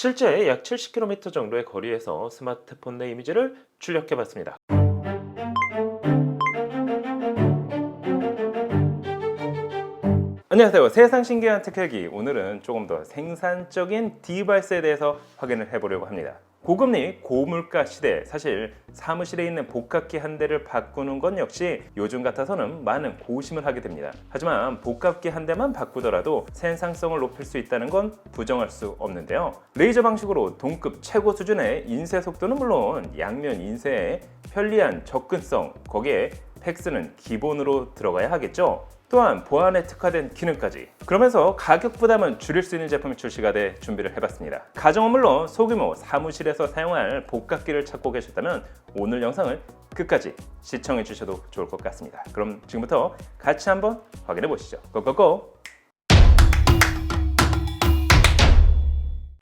실제 약 70km 정도의 거리에서 스마트폰 내 이미지를 출력해봤습니다. 안녕하세요. 세상 신기한 테크기, 오늘은 조금 더 생산적인 디바이스에 대해서 확인을 해보려고 합니다. 고금리, 고물가 시대, 사실 사무실에 있는 복합기 한 대를 바꾸는 건 역시 요즘 같아서는 많은 고심을 하게 됩니다. 하지만 복합기 한 대만 바꾸더라도 생산성을 높일 수 있다는 건 부정할 수 없는데요. 레이저 방식으로 동급 최고 수준의 인쇄 속도는 물론 양면 인쇄의 편리한 접근성, 거기에 팩스는 기본으로 들어가야 하겠죠. 또한 보안에 특화된 기능까지, 그러면서 가격 부담은 줄일 수 있는 제품이 출시가 돼 준비를 해봤습니다. 가정은 물론 소규모 사무실에서 사용할 복합기를 찾고 계셨다면 오늘 영상을 끝까지 시청해 주셔도 좋을 것 같습니다. 그럼 지금부터 같이 한번 확인해 보시죠. 고고고!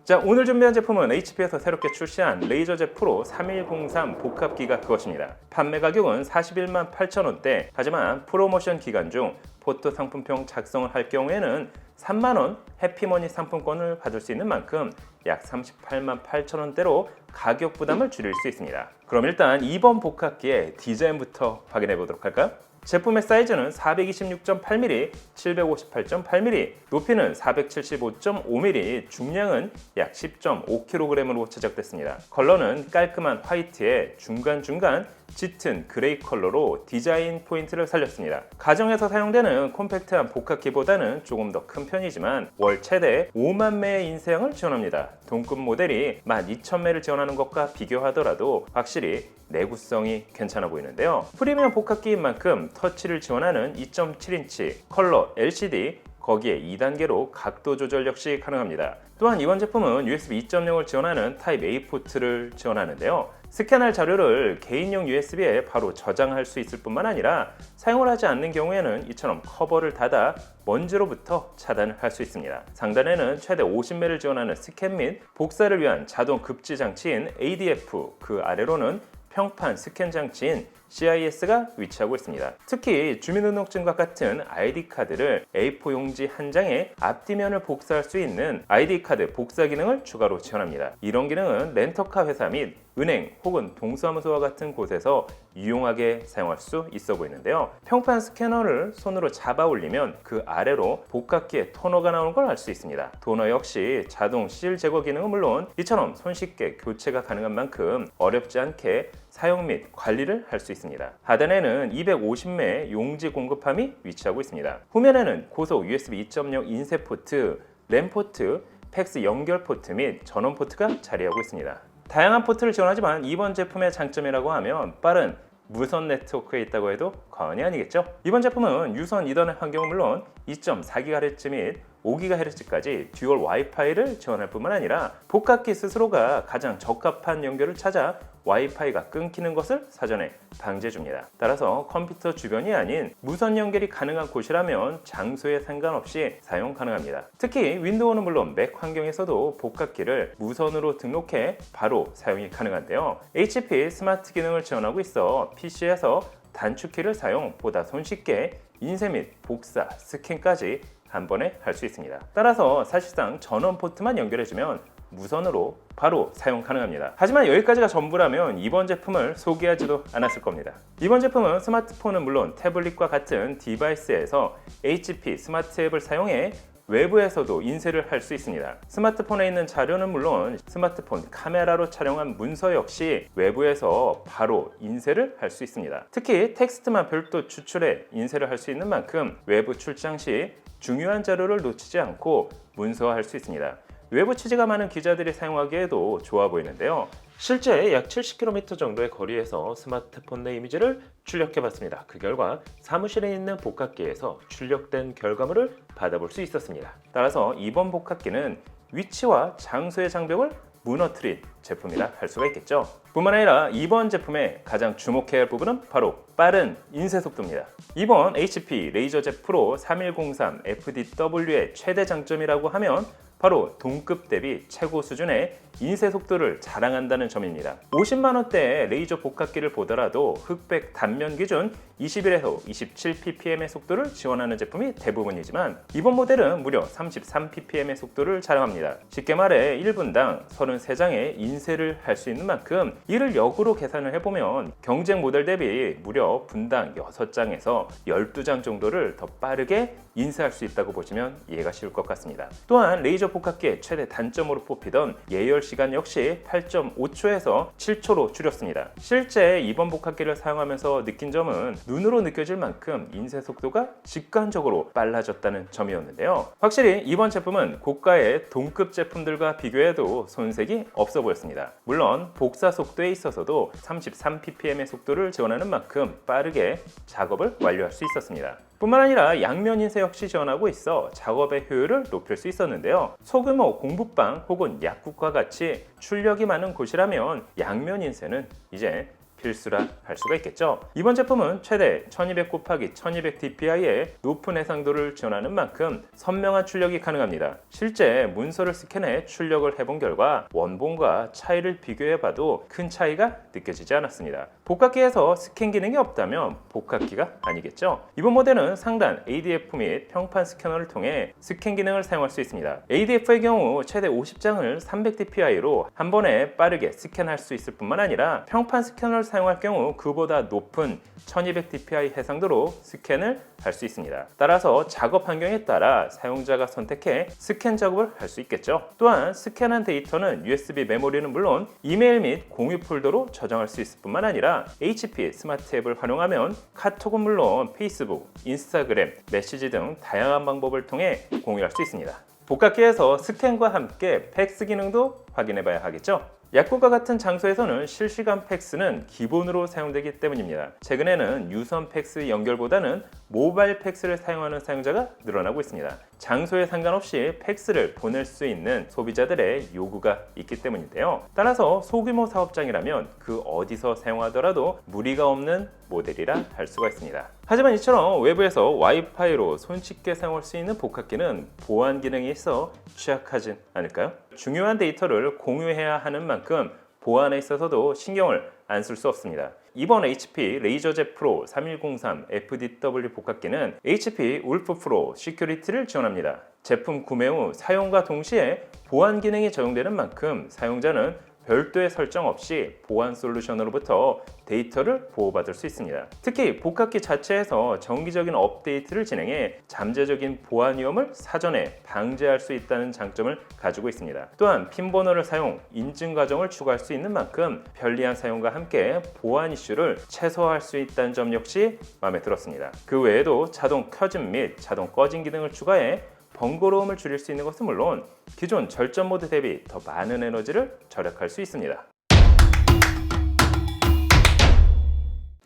자, 오늘 준비한 제품은 HP에서 새롭게 출시한 레이저젯 프로 3103 복합기가 그것입니다. 판매 가격은 41만 8천원대, 하지만 프로모션 기간 중 포토 상품평 작성을 할 경우에는 3만원 해피머니 상품권을 받을 수 있는 만큼 약 38만 8천원대로 가격 부담을 줄일 수 있습니다. 그럼 일단 이번 복합기의 디자인부터 확인해 보도록 할까요? 제품의 사이즈는 426.8mm, 758.8mm, 높이는 475.5mm, 중량은 약 10.5kg으로 제작됐습니다. 컬러는 깔끔한 화이트에 중간중간 짙은 그레이 컬러로 디자인 포인트를 살렸습니다. 가정에서 사용되는 콤팩트한 복합기보다는 조금 더 큰 편이지만 월 최대 5만 매의 인쇄량을 지원합니다. 동급 모델이 12,000매를 지원하는 것과 비교하더라도 확실히 내구성이 괜찮아 보이는데요. 프리미엄 복합기인 만큼 터치를 지원하는 2.7인치 컬러 LCD, 거기에 2단계로 각도 조절 역시 가능합니다. 또한 이번 제품은 USB 2.0을 지원하는 타입 A 포트를 지원하는데요. 스캔할 자료를 개인용 USB에 바로 저장할 수 있을 뿐만 아니라 사용을 하지 않는 경우에는 이처럼 커버를 닫아 먼지로부터 차단을 할 수 있습니다. 상단에는 최대 50매를 지원하는 스캔 및 복사를 위한 자동 급지 장치인 ADF, 그 아래로는 평판 스캔 장치인 CIS가 위치하고 있습니다. 특히 주민등록증과 같은 ID카드를 A4 용지 한 장에 앞뒤면을 복사할 수 있는 ID카드 복사 기능을 추가로 지원합니다. 이런 기능은 렌터카 회사 및 은행 혹은 동사무소와 같은 곳에서 유용하게 사용할 수 있어 보이는데요. 평판 스캐너를 손으로 잡아 올리면 그 아래로 복합기의 토너가 나오는 걸 알 수 있습니다. 토너 역시 자동 실 제거 기능은 물론 이처럼 손쉽게 교체가 가능한 만큼 어렵지 않게 사용 및 관리를 할 수 있습니다. 하단에는 250매 용지 공급함이 위치하고 있습니다. 후면에는 고속 USB 2.0 인쇄 포트, 램 포트, 팩스 연결 포트 및 전원 포트가 자리하고 있습니다. 다양한 포트를 지원하지만 이번 제품의 장점이라고 하면 빠른 무선 네트워크에 있다고 해도 과언이 아니겠죠. 이번 제품은 유선 이더넷 환경은 물론 2.4GHz 및 5GHz까지 듀얼 와이파이를 지원할 뿐만 아니라 복합기 스스로가 가장 적합한 연결을 찾아 와이파이가 끊기는 것을 사전에 방지해줍니다. 따라서 컴퓨터 주변이 아닌 무선 연결이 가능한 곳이라면 장소에 상관없이 사용 가능합니다. 특히 윈도우는 물론 맥 환경에서도 복합기를 무선으로 등록해 바로 사용이 가능한데요. HP 스마트 기능을 지원하고 있어 PC에서 단축키를 사용 보다 손쉽게 인쇄 및 복사, 스캔까지 한 번에 할 수 있습니다. 따라서 사실상 전원 포트만 연결해주면 무선으로 바로 사용 가능합니다. 하지만 여기까지가 전부라면 이번 제품을 소개하지도 않았을 겁니다. 이번 제품은 스마트폰은 물론 태블릿과 같은 디바이스에서 HP 스마트 앱을 사용해 외부에서도 인쇄를 할 수 있습니다. 스마트폰에 있는 자료는 물론 스마트폰 카메라로 촬영한 문서 역시 외부에서 바로 인쇄를 할 수 있습니다. 특히 텍스트만 별도 추출해 인쇄를 할 수 있는 만큼 외부 출장 시 중요한 자료를 놓치지 않고 문서화할 수 있습니다. 외부 취지가 많은 기자들이 사용하기에도 좋아 보이는데요. 실제 약 70km 정도의 거리에서 스마트폰 내 이미지를 출력해봤습니다. 그 결과 사무실에 있는 복합기에서 출력된 결과물을 받아볼 수 있었습니다. 따라서 이번 복합기는 위치와 장소의 장벽을 무너뜨린 제품이라 할 수가 있겠죠. 뿐만 아니라 이번 제품의 가장 주목해야 할 부분은 바로 빠른 인쇄 속도입니다. 이번 HP 레이저젯 프로 3103 FDW의 최대 장점이라고 하면 바로 동급 대비 최고 수준의 인쇄 속도를 자랑한다는 점입니다. 50만원대의 레이저 복합기를 보더라도 흑백 단면 기준 21에서 27ppm의 속도를 지원하는 제품이 대부분이지만 이번 모델은 무려 33ppm의 속도를 자랑합니다. 쉽게 말해 1분당 33장의 인쇄를 할 수 있는 만큼 이를 역으로 계산을 해보면 경쟁 모델 대비 무려 분당 6장에서 12장 정도를 더 빠르게 인쇄할 수 있다고 보시면 이해가 쉬울 것 같습니다. 또한 레이저 복합기의 최대 단점으로 뽑히던 예열 시간 역시 8.5초에서 7초로 줄였습니다. 실제 이번 복합기를 사용하면서 느낀 점은 눈으로 느껴질 만큼 인쇄 속도가 직관적으로 빨라졌다는 점이었는데요. 확실히 이번 제품은 고가의 동급 제품들과 비교해도 손색이 없어 보였습니다. 물론 복사 속도에 있어서도 33ppm의 속도를 지원하는 만큼 빠르게 작업을 완료할 수 있었습니다. 뿐만 아니라 양면 인쇄 역시 지원하고 있어 작업의 효율을 높일 수 있었는데요. 소규모 공부방 혹은 약국과 같이 출력이 많은 곳이라면 양면 인쇄는 이제 필수라 할 수가 있겠죠. 이번 제품은 최대 1200 곱하기 1200 dpi의 높은 해상도를 지원하는 만큼 선명한 출력이 가능합니다. 실제 문서를 스캔해 출력을 해본 결과 원본과 차이를 비교해봐도 큰 차이가 느껴지지 않았습니다. 복합기에서 스캔 기능이 없다면 복합기가 아니겠죠. 이번 모델은 상단 ADF 및 평판 스캐너를 통해 스캔 기능을 사용할 수 있습니다. ADF의 경우 최대 50장을 300 dpi로 한 번에 빠르게 스캔할 수 있을 뿐만 아니라 평판 스캐너를 사용할 경우 그보다 높은 1200 dpi 해상도로 스캔을 할 수 있습니다. 따라서 작업 환경에 따라 사용자가 선택해 스캔 작업을 할 수 있겠죠. 또한 스캔한 데이터는 USB 메모리는 물론 이메일 및 공유 폴더로 저장할 수 있을 뿐만 아니라 HP 스마트 앱을 활용하면 카톡은 물론 페이스북, 인스타그램, 메시지 등 다양한 방법을 통해 공유할 수 있습니다. 복합기에서 스캔과 함께 팩스 기능도 확인해 봐야 하겠죠. 약국과 같은 장소에서는 실시간 팩스는 기본으로 사용되기 때문입니다. 최근에는 유선 팩스 연결보다는 모바일 팩스를 사용하는 사용자가 늘어나고 있습니다. 장소에 상관없이 팩스를 보낼 수 있는 소비자들의 요구가 있기 때문인데요. 따라서 소규모 사업장이라면 그 어디서 사용하더라도 무리가 없는 모델이라 할 수가 있습니다. 하지만 이처럼 외부에서 와이파이로 손쉽게 사용할 수 있는 복합기는 보안 기능이 있어 취약하진 않을까요? 중요한 데이터를 공유해야 하는 만큼 보안에 있어서도 신경을 안 쓸 수 없습니다. 이번 HP 레이저젯 프로 3103 FDW 복합기는 HP 울프 프로 시큐리티를 지원합니다. 제품 구매 후 사용과 동시에 보안 기능이 적용되는 만큼 사용자는 별도의 설정 없이 보안 솔루션으로부터 데이터를 보호받을 수 있습니다. 특히 복합기 자체에서 정기적인 업데이트를 진행해 잠재적인 보안 위험을 사전에 방지할 수 있다는 장점을 가지고 있습니다. 또한 핀 번호를 사용, 인증 과정을 추가할 수 있는 만큼 편리한 사용과 함께 보안 이슈를 최소화할 수 있다는 점 역시 마음에 들었습니다. 그 외에도 자동 켜짐 및 자동 꺼짐 기능을 추가해 번거로움을 줄일 수 있는 것은 물론 기존 절전 모드 대비 더 많은 에너지를 절약할 수 있습니다.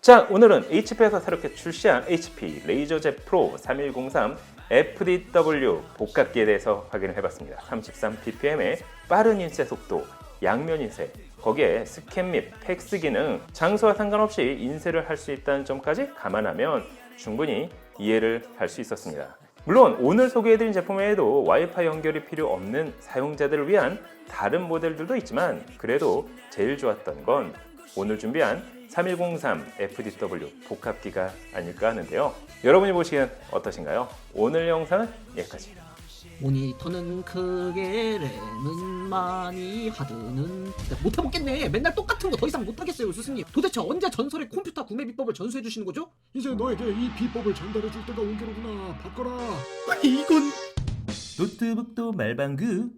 자, 오늘은 HP에서 새롭게 출시한 HP 레이저젯 프로 3103 FDW 복합기에 대해서 확인을 해봤습니다. 33ppm의 빠른 인쇄 속도, 양면 인쇄, 거기에 스캔 및 팩스 기능, 장소와 상관없이 인쇄를 할 수 있다는 점까지 감안하면 충분히 이해를 할 수 있었습니다. 물론 오늘 소개해드린 제품 외에도 와이파이 연결이 필요 없는 사용자들을 위한 다른 모델들도 있지만 그래도 제일 좋았던 건 오늘 준비한 3103 FDW 복합기가 아닐까 하는데요. 여러분이 보시기엔 어떠신가요? 오늘 영상은 여기까지. 모니터는 크게 램은 많이 하드는 못해먹겠네. 맨날 똑같은 거 더 이상 못하겠어요 스승님. 도대체 언제 전설의 컴퓨터 구매 비법을 전수해 주시는 거죠? 이제 너에게 이 비법을 전달해 줄 때가 온 게로구나. 바꿔라. 아니 이건 노트북도 말방구